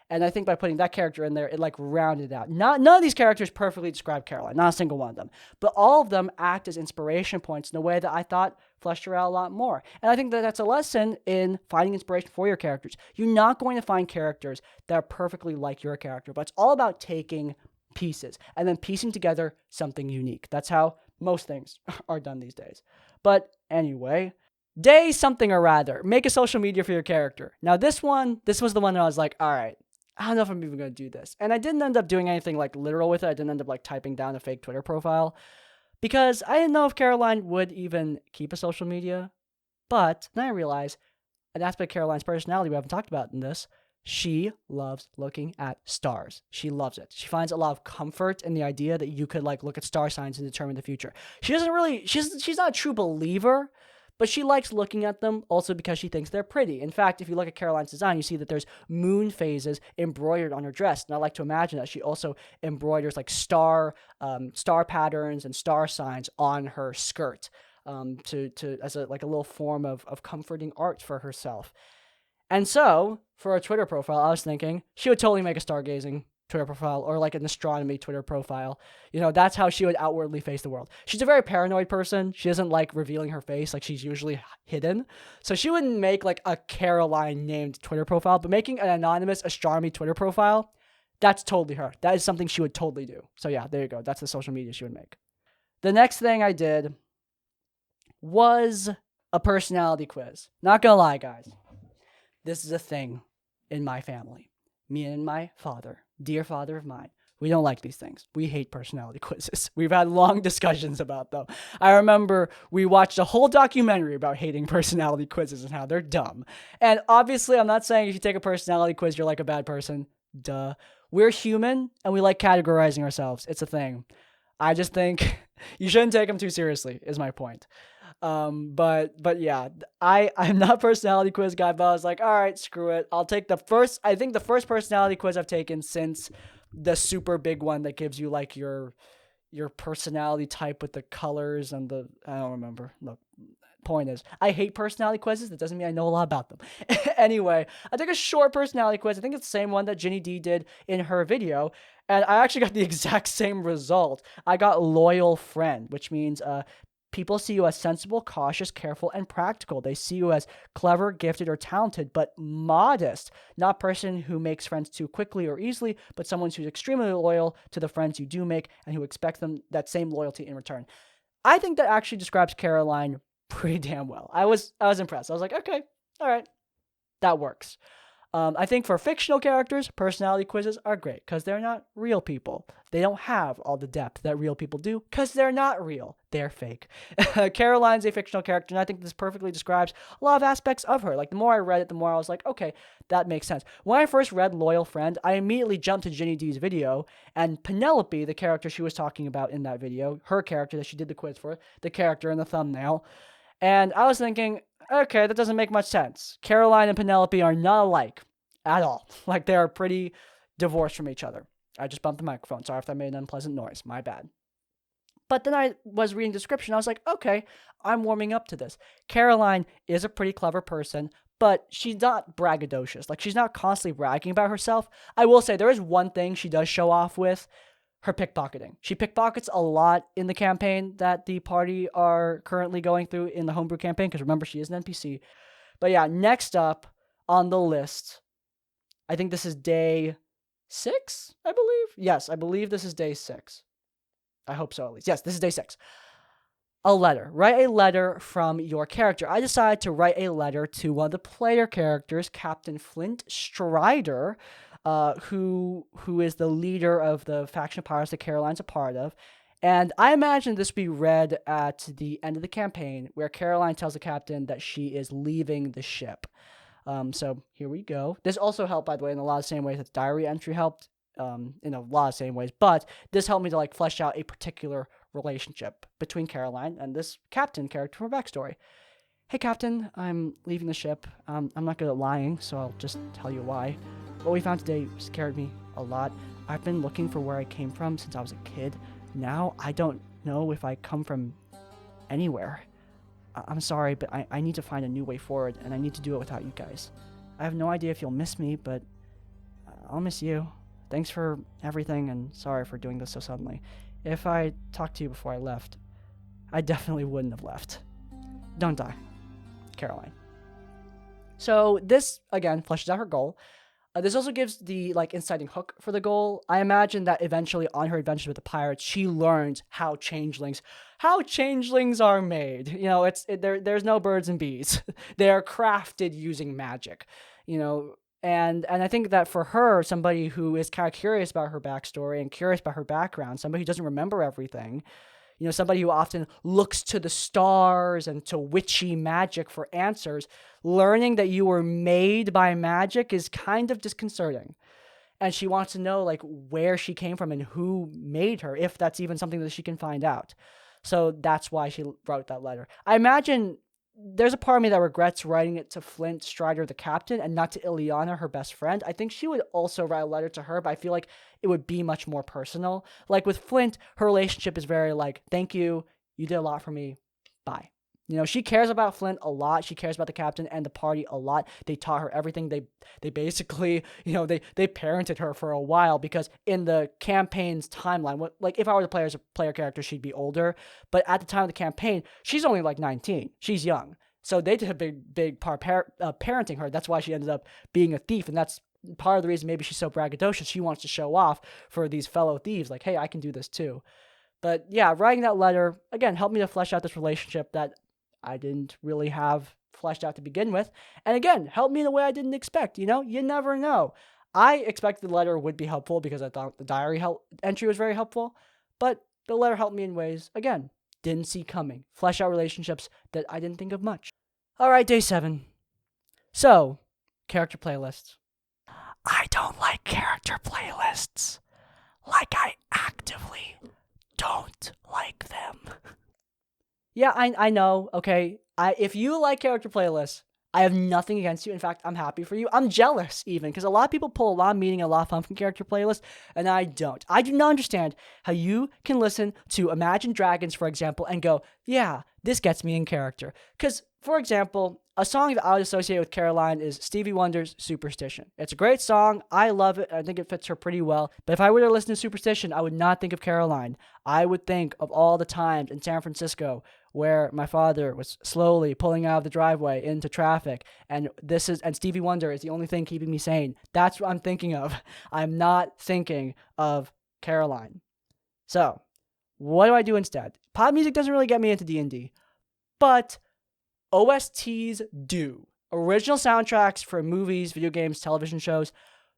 And I think by putting that character in there, it like rounded out. None of these characters perfectly describe Caroline, not a single one of them. But all of them act as inspiration points in a way that I thought fleshed her out a lot more. And I think that that's a lesson in finding inspiration for your characters. You're not going to find characters that are perfectly like your character, but it's all about taking pieces and then piecing together something unique. That's how most things are done these days. But anyway, Day something or rather. Make a social media for your character. Now this was the one that I was like, all right, I don't know if I'm even going to do this. And I didn't end up doing anything like literal with it. I didn't end up like typing down a fake Twitter profile because I didn't know if Caroline would even keep a social media. But then I realized an aspect of Caroline's personality we haven't talked about in this. She loves looking at stars. She loves it. She finds a lot of comfort in the idea that you could like look at star signs and determine the future. She's not a true believer, but she likes looking at them also because she thinks they're pretty. In fact, if you look at Caroline's design, you see that there's moon phases embroidered on her dress. And I like to imagine that she also embroiders like star patterns and star signs on her skirt as a little form of comforting art for herself. And so, for a Twitter profile, I was thinking she would totally make a stargazing Twitter profile or like an astronomy Twitter profile. You know, that's how she would outwardly face the world. She's a very paranoid person. She doesn't like revealing her face. Like, she's usually hidden. So she wouldn't make like a Caroline named Twitter profile, but making an anonymous astronomy Twitter profile, that's totally her. That is something she would totally do. So yeah, there you go. That's the social media she would make. The next thing I did was a personality quiz. Not gonna lie, guys. This is a thing in my family. Me and my father, dear father of mine, we don't like these things. We hate personality quizzes. We've had long discussions about them. I remember we watched a whole documentary about hating personality quizzes and how they're dumb. And obviously, I'm not saying if you take a personality quiz, you're like a bad person. Duh. We're human and we like categorizing ourselves. It's a thing. I just think you shouldn't take them too seriously, is my point. But yeah, I'm not a personality quiz guy, but I was like, all right, screw it. I'll take the first personality quiz I've taken since the super big one that gives you like your personality type with the colors and I don't remember. Look, point is, I hate personality quizzes. That doesn't mean I know a lot about them. Anyway, I took a short personality quiz. I think it's the same one that Ginny D did in her video. And I actually got the exact same result. I got loyal friend, which means, people see you as sensible, cautious, careful, and practical. They see you as clever, gifted, or talented, but modest. Not a person who makes friends too quickly or easily, but someone who's extremely loyal to the friends you do make and who expect them that same loyalty in return. I think that actually describes Caroline pretty damn well. I was impressed. I was like, okay, all right, that works. I think for fictional characters, personality quizzes are great because they're not real people. They don't have all the depth that real people do because they're not real. They're fake. Caroline's a fictional character, and I think this perfectly describes a lot of aspects of her. Like, the more I read it, the more I was like, okay, that makes sense. When I first read Loyal Friend, I immediately jumped to Ginny D's video, and Penelope, the character she was talking about in that video, her character that she did the quiz for, the character in the thumbnail, and I was thinking, okay, that doesn't make much sense. Caroline and Penelope are not alike at all. Like, they are pretty divorced from each other. I just bumped the microphone. Sorry if that made an unpleasant noise. My bad. But then I was reading the description. I was like, okay, I'm warming up to this. Caroline is a pretty clever person, but she's not braggadocious. Like, she's not constantly bragging about herself. I will say there is one thing she does show off with: her pickpocketing. She pickpockets a lot in the campaign that the party are currently going through in the homebrew campaign, because remember, she is an NPC. But yeah, next up on the list, I think this is day 6, I believe. Yes, I believe this is day 6. I hope so, at least. Yes, this is day 6. A letter. Write a letter from your character. I decided to write a letter to one of the player characters, Captain Flint Strider, who is the leader of the faction of pirates that Caroline's a part of. And I imagine this will be read at the end of the campaign, where Caroline tells the captain that she is leaving the ship. So here we go. This also helped, by the way, in a lot of the same ways that the diary entry helped, in a lot of the same ways. But this helped me to like flesh out a particular relationship between Caroline and this captain character from her backstory. Hey, Captain, I'm leaving the ship. I'm not good at lying, so I'll just tell you why. What we found today scared me a lot. I've been looking for where I came from since I was a kid. Now I don't know if I come from anywhere. I'm sorry, but I need to find a new way forward, and I need to do it without you guys. I have no idea if you'll miss me, but I'll miss you. Thanks for everything, and sorry for doing this so suddenly. If I talked to you before I left, I definitely wouldn't have left. Don't die. Caroline. So this, again, fleshes out her goal. This also gives the like inciting hook for the goal. I imagine that eventually on her adventures with the pirates, she learns how changelings are made. There's no birds and bees. They are crafted using magic. And I think that for her, somebody who is kind of curious about her backstory and curious about her background, somebody who doesn't remember everything, somebody who often looks to the stars and to witchy magic for answers, learning that you were made by magic is kind of disconcerting. And she wants to know like where she came from and who made her, if that's even something that she can find out. So that's why she wrote that letter. I imagine there's a part of me that regrets writing it to Flint Strider, the captain, and not to Ileana, her best friend. I think she would also write a letter to her, but I feel like it would be much more personal. Like with Flint, her relationship is very like, thank you, you did a lot for me, bye. She cares about Flint a lot. She cares about the captain and the party a lot. They taught her everything. They basically, they parented her for a while, because in the campaign's timeline, like if I were to play as a player character, she'd be older. But at the time of the campaign, she's only like 19. She's young. So they did a big part parenting her. That's why she ended up being a thief. And that's part of the reason maybe she's so braggadocious. She wants to show off for these fellow thieves. Like, hey, I can do this too. But yeah, writing that letter, again, helped me to flesh out this relationship that I didn't really have fleshed out to begin with. And again, helped me in a way I didn't expect. You never know. I expected the letter would be helpful because I thought the diary entry was very helpful. But the letter helped me in ways, again, didn't see coming. Flesh out relationships that I didn't think of much. All right, day 7. So, character playlists. I don't like character playlists. Like I actively don't like them. Yeah, I know, okay? If you like character playlists, I have nothing against you. In fact, I'm happy for you. I'm jealous, even, because a lot of people pull a lot of meaning and a lot of fun from character playlists, and I don't. I do not understand how you can listen to Imagine Dragons, for example, and go, yeah, this gets me in character. Because, for example, a song that I would associate with Caroline is Stevie Wonder's Superstition. It's a great song. I love it. I think it fits her pretty well. But if I were to listen to Superstition, I would not think of Caroline. I would think of all the times in San Francisco where my father was slowly pulling out of the driveway into traffic, and Stevie Wonder is the only thing keeping me sane. That's what I'm thinking of. I'm not thinking of Caroline. So, what do I do instead? Pop music doesn't really get me into D&D, but OSTs do. Original soundtracks for movies, video games, television shows,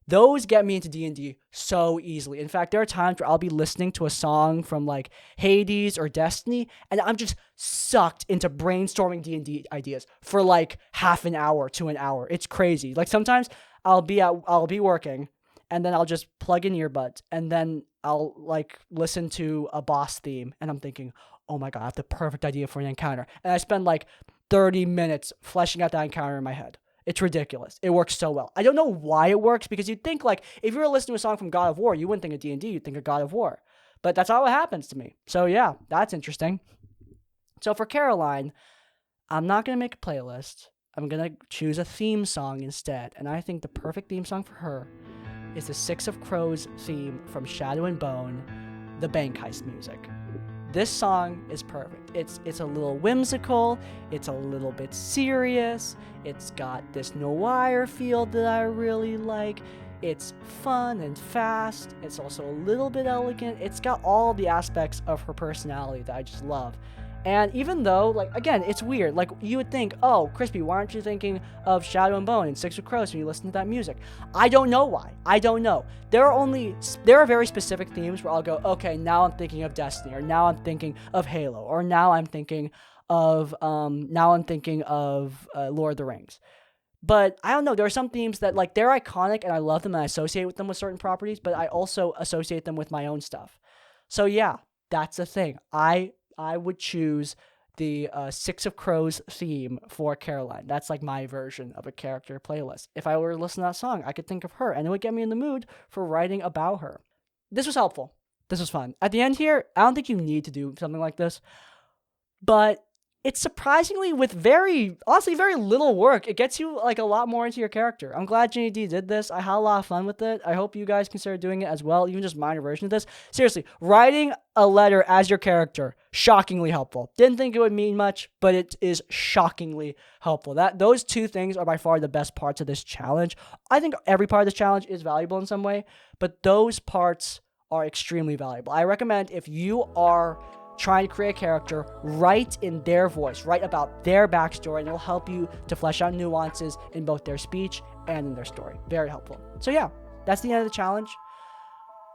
those get me into D&D so easily. In fact, there are times where I'll be listening to a song from like Hades or Destiny, and I'm just sucked into brainstorming D&D ideas for like half an hour to an hour. It's crazy. Like sometimes I'll be working, and then I'll just plug in earbuds, and then I'll like listen to a boss theme, and I'm thinking, oh my god, I have the perfect idea for an encounter. And I spend like 30 minutes fleshing out that encounter in my head. It's ridiculous. It works so well. I don't know why it works, because you'd think like if you were listening to a song from God of War, you wouldn't think of D&D, you'd think of God of War. But that's how it happens to me. So yeah, that's interesting. So for Caroline, I'm not going to make a playlist. I'm going to choose a theme song instead. And I think the perfect theme song for her is the Six of Crows theme from Shadow and Bone, the bank heist music. This song is perfect. It's a little whimsical, it's a little bit serious, it's got this noir feel that I really like, it's fun and fast, it's also a little bit elegant, it's got all the aspects of her personality that I just love. And even though, like, again, it's weird. Like, you would think, oh, Crispy, why aren't you thinking of Shadow and Bone and Six of Crows when you listen to that music? I don't know why. I don't know. There are very specific themes where I'll go, okay, now I'm thinking of Destiny, or now I'm thinking of Halo, or now I'm thinking of Lord of the Rings. But I don't know. There are some themes that, like, they're iconic and I love them and I associate with them with certain properties, but I also associate them with my own stuff. So yeah, that's the thing. I would choose the Six of Crows theme for Caroline. That's like my version of a character playlist. If I were to listen to that song, I could think of her, and it would get me in the mood for writing about her. This was helpful. This was fun. At the end here, I don't think you need to do something like this, but it's surprisingly with honestly, very little work. It gets you like a lot more into your character. I'm glad Ginny D did this. I had a lot of fun with it. I hope you guys consider doing it as well, even just minor version of this. Seriously, writing a letter as your character, shockingly helpful. Didn't think it would mean much, but it is shockingly helpful. Those two things are by far the best parts of this challenge. I think every part of this challenge is valuable in some way, but those parts are extremely valuable. I recommend if you are trying to create a character, write in their voice, write about their backstory, and it'll help you to flesh out nuances in both their speech and in their story. Very helpful. So yeah, that's the end of the challenge.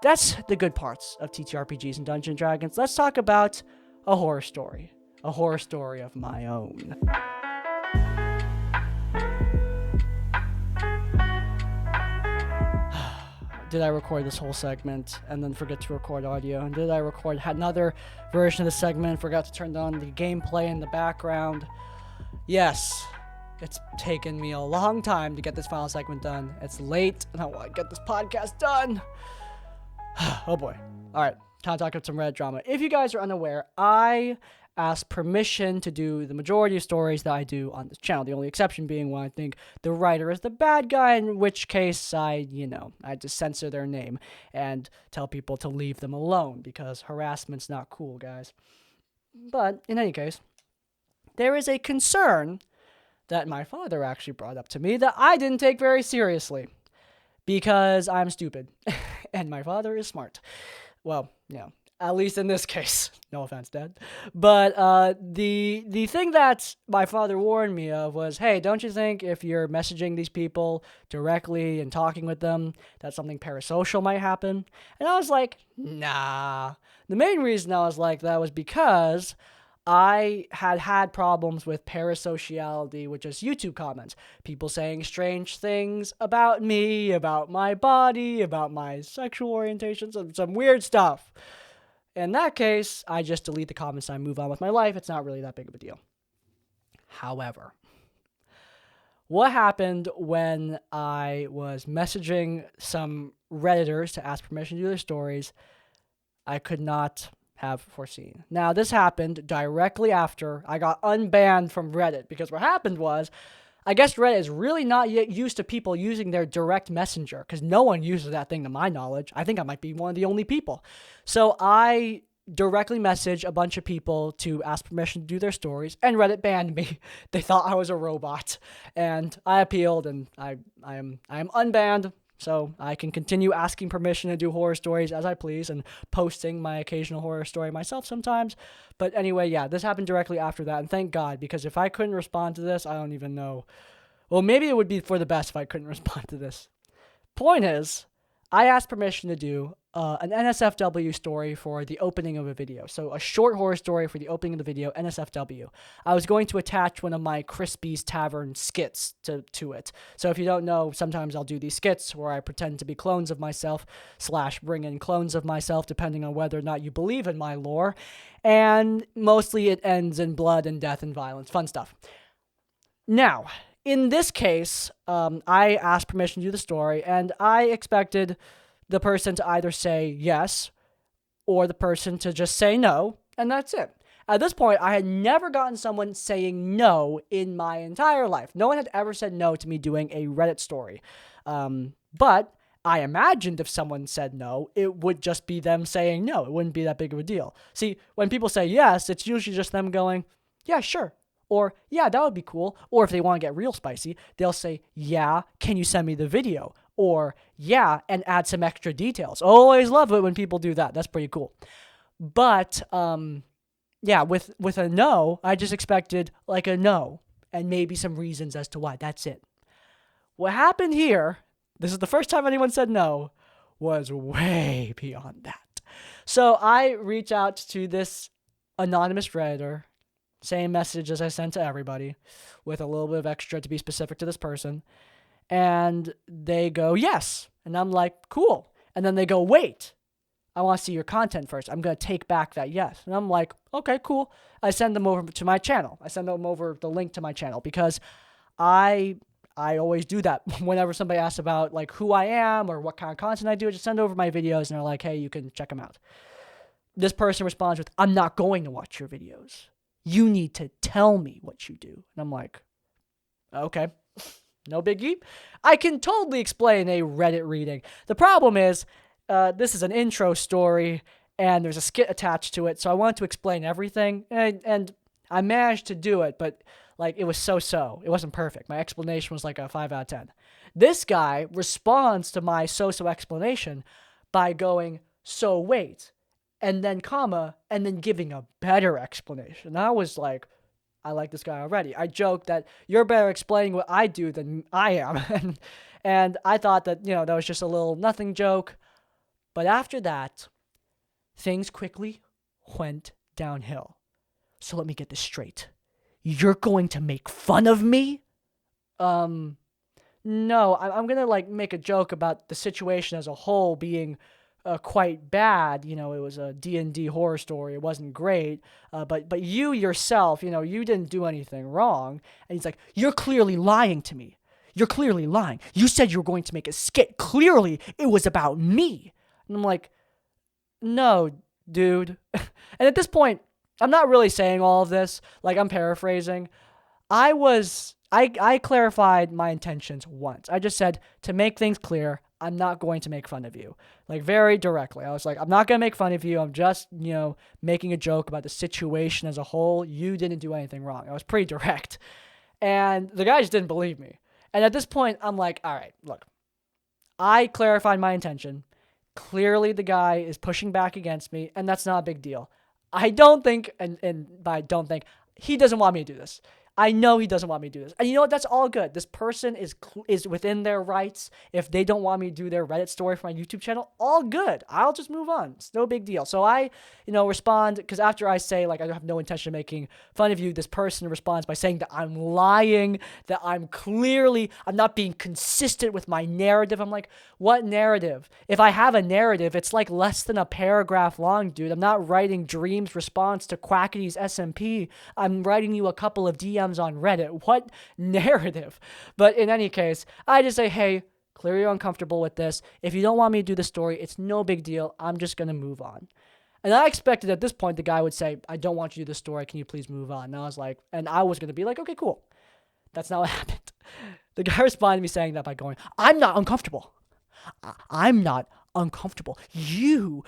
That's the good parts of TTRPGs and Dungeons & Dragons. Let's talk about a horror story of my own. Did I record this whole segment and then forget to record audio? And did I record another version of the segment, forgot to turn on the gameplay in the background? Yes, it's taken me a long time to get this final segment done. It's late, and I want to get this podcast done. Oh boy. All right, time to talk about some Reddit drama. If you guys are unaware, I ask permission to do the majority of stories that I do on this channel. The only exception being when I think the writer is the bad guy, in which case I just censor their name and tell people to leave them alone because harassment's not cool, guys. But in any case, there is a concern that my father actually brought up to me that I didn't take very seriously because I'm stupid and my father is smart. Well, at least in this case. No offense, Dad. But the thing that my father warned me of was, hey, don't you think if you're messaging these people directly and talking with them, that something parasocial might happen? And I was like, nah. The main reason I was like that was because I had problems with parasociality with just YouTube comments. People saying strange things about me, about my body, about my sexual orientation, some weird stuff. In that case, I just delete the comments and I move on with my life. It's not really that big of a deal. However, what happened when I was messaging some Redditors to ask permission to do their stories, I could not have foreseen. Now, this happened directly after I got unbanned from Reddit, because what happened was, I guess Reddit is really not yet used to people using their direct messenger, because no one uses that thing to my knowledge. I think I might be one of the only people. So I directly messaged a bunch of people to ask permission to do their stories, and Reddit banned me. They thought I was a robot, and I appealed, and I am unbanned. So I can continue asking permission to do horror stories as I please and posting my occasional horror story myself sometimes. But anyway, yeah, this happened directly after that. And thank God, because if I couldn't respond to this, I don't even know. Well, maybe it would be for the best if I couldn't respond to this. Point is, I asked permission to do an NSFW story for the opening of a video. So a short horror story for the opening of the video, NSFW. I was going to attach one of my Crispy's Tavern skits to it. So if you don't know, sometimes I'll do these skits where I pretend to be clones of myself / bring in clones of myself, depending on whether or not you believe in my lore. And mostly it ends in blood and death and violence. Fun stuff. Now, in this case, I asked permission to do the story, and I expected the person to either say yes or the person to just say no, and that's it. At this point, I had never gotten someone saying no in my entire life. No one had ever said no to me doing a Reddit story. But I imagined if someone said no, it would just be them saying no. It wouldn't be that big of a deal. See, when people say yes, it's usually just them going, yeah, sure. Or, yeah, that would be cool. Or if they want to get real spicy, they'll say, yeah, can you send me the video? Or, yeah, and add some extra details. Always love it when people do that. That's pretty cool. But, yeah, with a no, I just expected like a no and maybe some reasons as to why. That's it. What happened here, this is the first time anyone said no, was way beyond that. So I reach out to this anonymous Redditor, same message as I sent to everybody, with a little bit of extra to be specific to this person. And they go, yes. And I'm like, cool. And then they go, wait, I want to see your content first. I'm going to take back that yes. And I'm like, okay, cool. I send them over to my channel. I send them over the link to my channel because I always do that. Whenever somebody asks about like who I am or what kind of content I do, I just send over my videos and they're like, hey, you can check them out. This person responds with, I'm not going to watch your videos. You need to tell me what you do. And I'm like, okay, no biggie. I can totally explain a Reddit reading. The problem is, this is an intro story, and there's a skit attached to it, so I wanted to explain everything, and I managed to do it, but like it was so-so. It wasn't perfect. My explanation was like a 5 out of 10. This guy responds to my so-so explanation by going, so wait, and then comma, and then giving a better explanation. And I was like, I like this guy already. I joked that you're better explaining what I do than I am. and I thought that, that was just a little nothing joke. But after that, things quickly went downhill. So let me get this straight. You're going to make fun of me? No, I'm going to make a joke about the situation as a whole being quite bad. It was a D&D horror story. It wasn't great. But you yourself, you didn't do anything wrong. And he's like, you're clearly lying to me. You're clearly lying. You said you were going to make a skit. Clearly, it was about me. And I'm like, no, dude. And at this point, I'm not really saying all of this. I'm paraphrasing. I clarified my intentions once. I just said, to make things clear, I'm not going to make fun of you. Very directly. I was like, I'm not going to make fun of you. I'm just, making a joke about the situation as a whole. You didn't do anything wrong. I was pretty direct. And the guy just didn't believe me. And at this point, I'm like, all right, look. I clarified my intention. Clearly, the guy is pushing back against me, and that's not a big deal. I don't think, and by don't think, he doesn't want me to do this. I know he doesn't want me to do this. And you know what? That's all good. This person is within their rights. If they don't want me to do their Reddit story for my YouTube channel, all good. I'll just move on. It's no big deal. So I, respond, because after I say, I have no intention of making fun of you, this person responds by saying that I'm lying, that I'm not being consistent with my narrative. I'm like, what narrative? If I have a narrative, it's less than a paragraph long, dude. I'm not writing Dream's response to Quackity's SMP. I'm writing you a couple of DMs on Reddit. What narrative? But in any case, I just say, hey, clearly you're uncomfortable with this. If you don't want me to do the story, it's no big deal. I'm just going to move on. And I expected at this point the guy would say, I don't want you to do the story. Can you please move on? And I was going to be like, okay, cool. That's not what happened. The guy responded to me saying that by going, I'm not uncomfortable. I'm not uncomfortable. You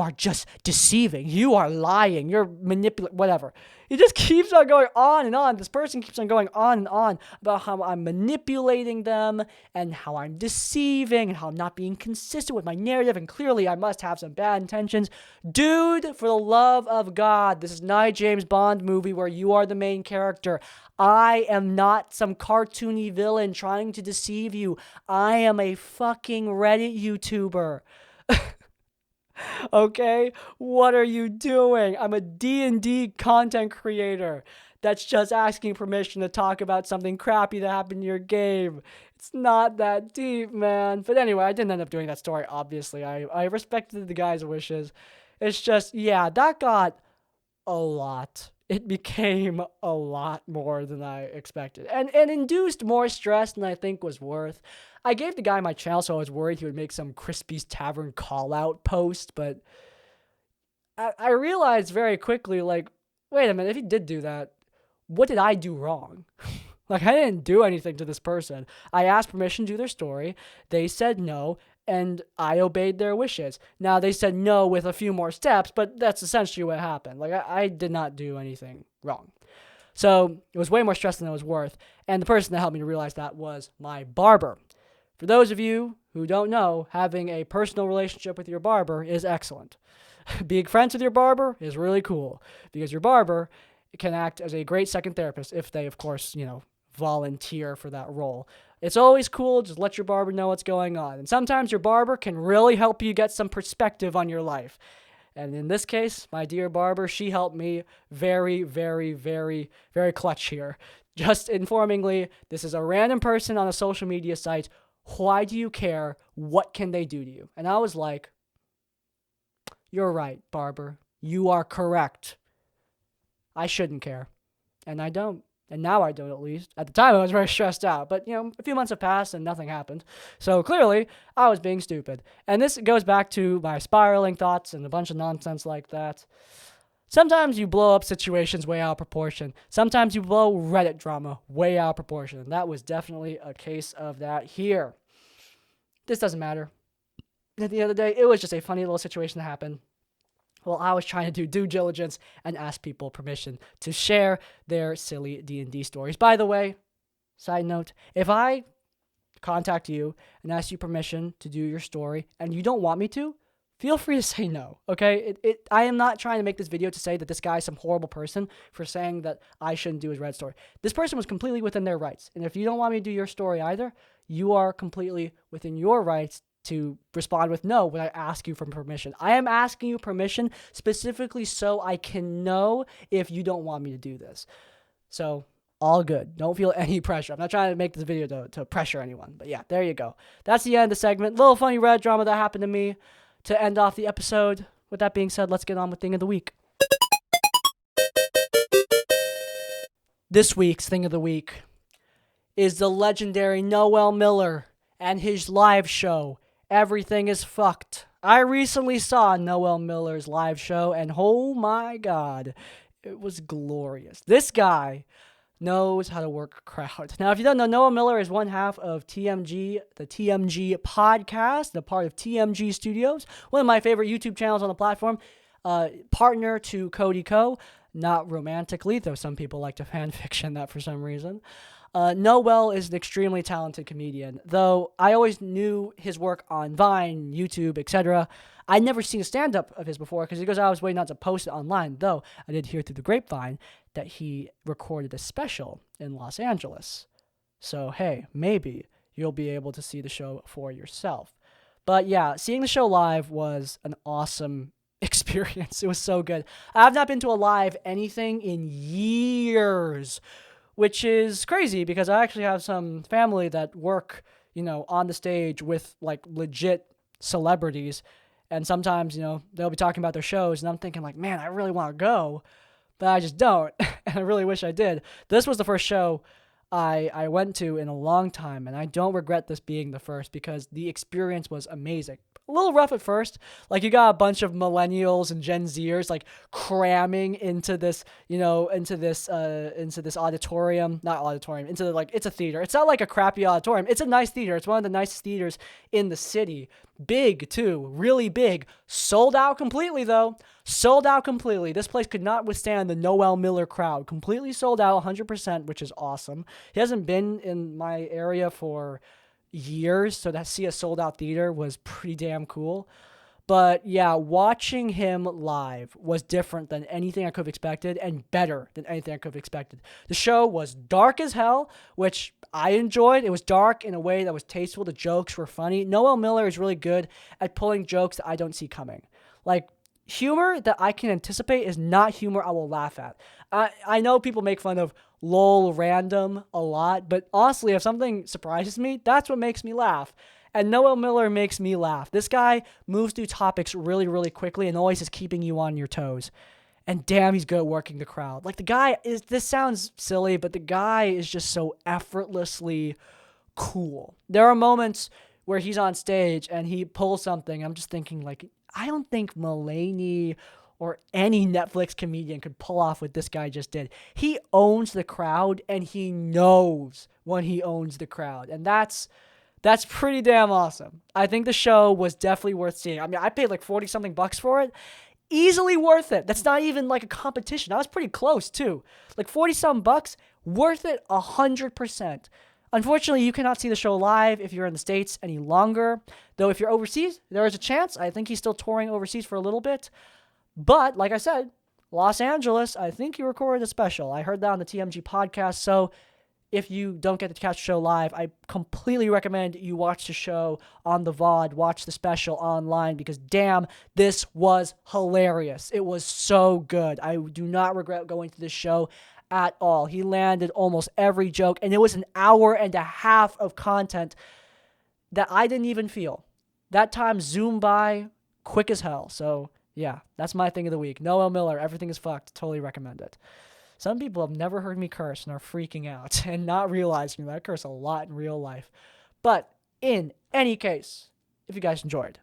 are just deceiving. You are lying. You're manipulating, whatever. He just keeps on going on and on. This person keeps on going on and on about how I'm manipulating them and how I'm deceiving and how I'm not being consistent with my narrative, and clearly I must have some bad intentions. Dude, for the love of God, this is not a James Bond movie where you are the main character. I am not some cartoony villain trying to deceive you. I am a fucking Reddit YouTuber. Okay? What are you doing? I'm a D&D content creator that's just asking permission to talk about something crappy that happened in your game. It's not that deep, man. But anyway, I didn't end up doing that story, obviously. I respected the guy's wishes. It's just, yeah, that got a lot. It became a lot more than I expected. And induced more stress than I think was worth. I gave the guy my channel, so I was worried he would make some Crispy's Tavern call-out post, but I realized very quickly, wait a minute, if he did do that, what did I do wrong? I didn't do anything to this person. I asked permission to do their story. They said no, and I obeyed their wishes. Now, they said no with a few more steps, but that's essentially what happened. I did not do anything wrong. So it was way more stress than it was worth, and the person that helped me to realize that was my barber. For those of you who don't know, having a personal relationship with your barber is excellent. Being friends with your barber is really cool, because your barber can act as a great second therapist if they, of course, volunteer for that role. It's always cool. Just let your barber know what's going on. And sometimes your barber can really help you get some perspective on your life. And in this case, my dear barber, she helped me very, very, very, very clutch here. Just informingly, this is a random person on a social media site. Why do you care? What can they do to you? And I was like, you're right, barber. You are correct. I shouldn't care. And I don't. And now I don't, at least. At the time, I was very stressed out. But, a few months have passed and nothing happened. So clearly, I was being stupid. And this goes back to my spiraling thoughts and a bunch of nonsense like that. Sometimes you blow up situations way out of proportion. Sometimes you blow Reddit drama way out of proportion. And that was definitely a case of that here. This doesn't matter. At the end of the day, it was just a funny little situation that happened. Well, I was trying to do due diligence and ask people permission to share their silly D&D stories. By the way, side note, if I contact you and ask you permission to do your story and you don't want me to, feel free to say no, okay? I am not trying to make this video to say that this guy is some horrible person for saying that I shouldn't do his red story. This person was completely within their rights. And if you don't want me to do your story either, you are completely within your rights to respond with no when I ask you for permission. I am asking you permission specifically so I can know if you don't want me to do this. So, all good. Don't feel any pressure. I'm not trying to make this video to pressure anyone. But yeah, there you go. That's the end of the segment. Little funny Reddit drama that happened to me to end off the episode. With that being said, let's get on with Thing of the Week. This week's Thing of the Week is the legendary Noel Miller and his live show, Everything is Fucked. I recently saw Noel Miller's live show, and oh my god, it was glorious. This guy knows how to work a crowd. Now, if you don't know, Noel Miller is one half of TMG, the TMG podcast, the part of TMG Studios, one of my favorite YouTube channels on the platform, partner to Cody Co., not romantically, though some people like to fanfiction that for some reason. Noel is an extremely talented comedian, though I always knew his work on Vine, YouTube, etc. I'd never seen a stand-up of his before because he goes, I was waiting not to post it online, though I did hear through the grapevine that he recorded a special in Los Angeles. So, hey, maybe you'll be able to see the show for yourself. But yeah, seeing the show live was an awesome experience. It was so good. I've not been to a live anything in years, which is crazy because I actually have some family that work, on the stage with like legit celebrities. And sometimes, they'll be talking about their shows and I'm thinking like, man, I really want to go, but I just don't. And I really wish I did. This was the first show I went to in a long time, and I don't regret this being the first because the experience was amazing. A little rough at first. Like, you got a bunch of millennials and Gen Zers like cramming into this, into this auditorium, not auditorium, into it's a theater. It's not like a crappy auditorium. It's a nice theater. It's one of the nicest theaters in the city. Big too, really big. Sold out completely though. Sold out completely. This place could not withstand the Noel Miller crowd. Completely sold out 100%, which is awesome. He hasn't been in my area for years, so to see a sold out theater was pretty damn cool. But yeah, watching him live was different than anything I could have expected and better than anything I could have expected. The show was dark as hell, which I enjoyed. It was dark in a way that was tasteful. The jokes were funny. Noel Miller is really good at pulling jokes that I don't see coming. Like, humor that I can anticipate is not humor I will laugh at. I know people make fun of lol random a lot, but honestly, if something surprises me, that's what makes me laugh. And Noel Miller makes me laugh. This guy moves through topics really, really quickly and always is keeping you on your toes. And damn, he's good at working the crowd. Like, the guy is, this sounds silly, but the guy is just so effortlessly cool. There are moments where he's on stage and he pulls something. I'm just thinking, like, I don't think Mulaney or any Netflix comedian could pull off what this guy just did. He owns the crowd, and he knows when he owns the crowd. And that's pretty damn awesome. I think the show was definitely worth seeing. I mean, I paid like 40-something bucks for it. Easily worth it. That's not even like a competition. I was pretty close, too. Like 40-something bucks, worth it 100%. Unfortunately, you cannot see the show live if you're in the States any longer. Though if you're overseas, there is a chance. I think he's still touring overseas for a little bit. But, like I said, Los Angeles, I think he recorded a special. I heard that on the TMG podcast. So if you don't get to catch the show live, I completely recommend you watch the show on the VOD, watch the special online, because damn, this was hilarious. It was so good. I do not regret going to this show at all. He landed almost every joke, and it was an hour and a half of content that I didn't even feel. That time zoomed by quick as hell. So yeah, that's my thing of the week. Noel Miller, Everything is Fucked. Totally recommend it. Some people have never heard me curse and are freaking out and not realizing that I curse a lot in real life. But in any case, if you guys enjoyed,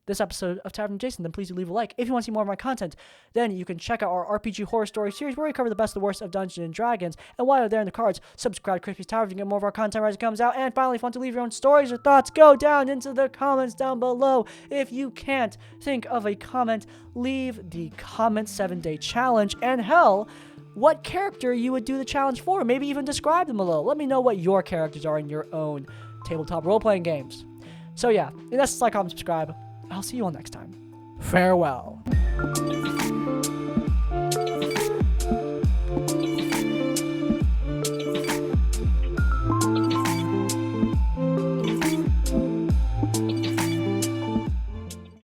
this episode of Tavern Adjacent, then please do leave a like. If you want to see more of my content, then you can check out our RPG horror story series where we cover the best and the worst of Dungeons and Dragons. And while you're there in the cards, subscribe to Crispy's Tavern to get more of our content as it comes out. And finally, if you want to leave your own stories or thoughts, go down into the comments down below. If you can't think of a comment, leave the comment 7-day challenge. And hell, what character you would do the challenge for. Maybe even describe them a little. Let me know what your characters are in your own tabletop role-playing games. So yeah, that's like, comment, subscribe. I'll see you all next time. Farewell.